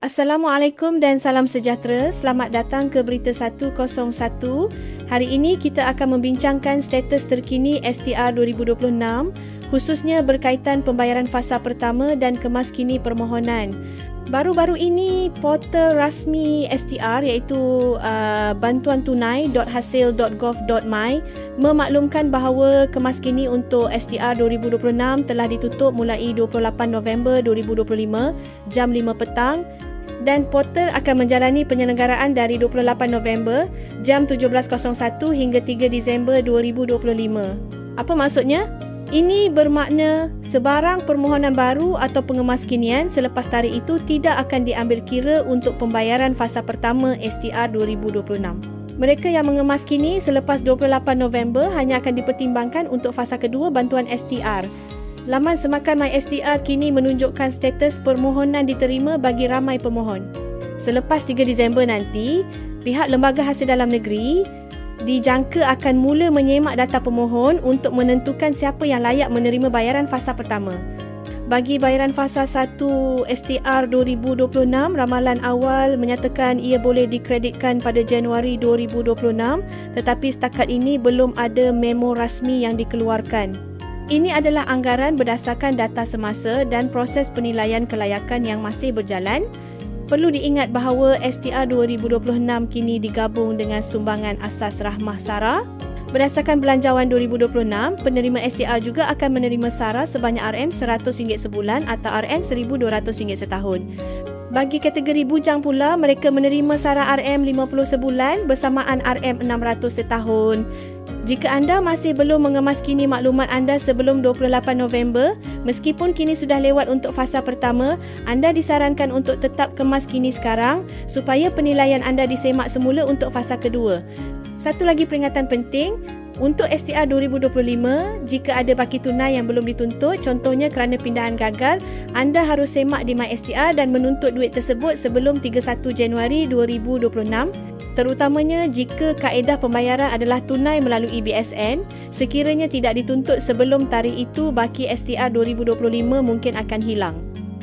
Assalamualaikum dan salam sejahtera. Selamat datang ke Berita 101. Hari ini kita akan membincangkan status terkini STR 2026, khususnya berkaitan pembayaran fasa pertama dan kemaskini permohonan. Baru-baru ini, portal rasmi STR iaitu bantuantunai.hasil.gov.my memaklumkan bahawa kemaskini untuk STR 2026 telah ditutup mulai 28 November 2025 jam 5 petang dan portal akan menjalani penyelenggaraan dari 28 November jam 17.01 hingga 3 Disember 2025. Apa maksudnya? Ini bermakna sebarang permohonan baru atau pengemaskinian selepas tarikh itu tidak akan diambil kira untuk pembayaran fasa pertama STR 2026. Mereka yang mengemaskini selepas 28 November hanya akan dipertimbangkan untuk fasa kedua bantuan STR. Laman Semakan MySTR kini menunjukkan status permohonan diterima bagi ramai pemohon. Selepas 3 Disember nanti, pihak Lembaga Hasil Dalam Negeri dijangka akan mula menyemak data pemohon untuk menentukan siapa yang layak menerima bayaran fasa pertama. Bagi bayaran fasa 1 STR 2026, ramalan awal menyatakan ia boleh dikreditkan pada Januari 2026, tetapi setakat ini belum ada memo rasmi yang dikeluarkan. Ini adalah anggaran berdasarkan data semasa dan proses penilaian kelayakan yang masih berjalan. Perlu diingat bahawa STR 2026 kini digabung dengan sumbangan asas Rahmah SARA. Berdasarkan belanjawan 2026, penerima STR juga akan menerima SARA sebanyak RM100 sebulan atau RM1,200 setahun. Bagi kategori bujang pula, mereka menerima SARA RM50 sebulan bersamaan RM600 setahun. Jika anda masih belum mengemaskini maklumat anda sebelum 28 November, meskipun kini sudah lewat untuk fasa pertama, anda disarankan untuk tetap kemaskini sekarang supaya penilaian anda disemak semula untuk fasa kedua. Satu lagi peringatan penting, untuk STR 2025, jika ada baki tunai yang belum dituntut, contohnya kerana pindahan gagal, anda harus semak di MySTR dan menuntut duit tersebut sebelum 31 Januari 2026. Terutamanya jika kaedah pembayaran adalah tunai melalui BSN, sekiranya tidak dituntut sebelum tarikh itu, baki STR 2025 mungkin akan hilang.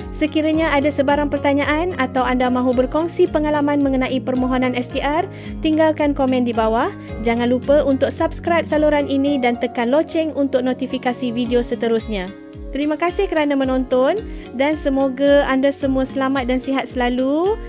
Sekiranya ada sebarang pertanyaan atau anda mahu berkongsi pengalaman mengenai permohonan STR, tinggalkan komen di bawah. Jangan lupa untuk subscribe saluran ini dan tekan loceng untuk notifikasi video seterusnya. Terima kasih kerana menonton dan semoga anda semua selamat dan sihat selalu.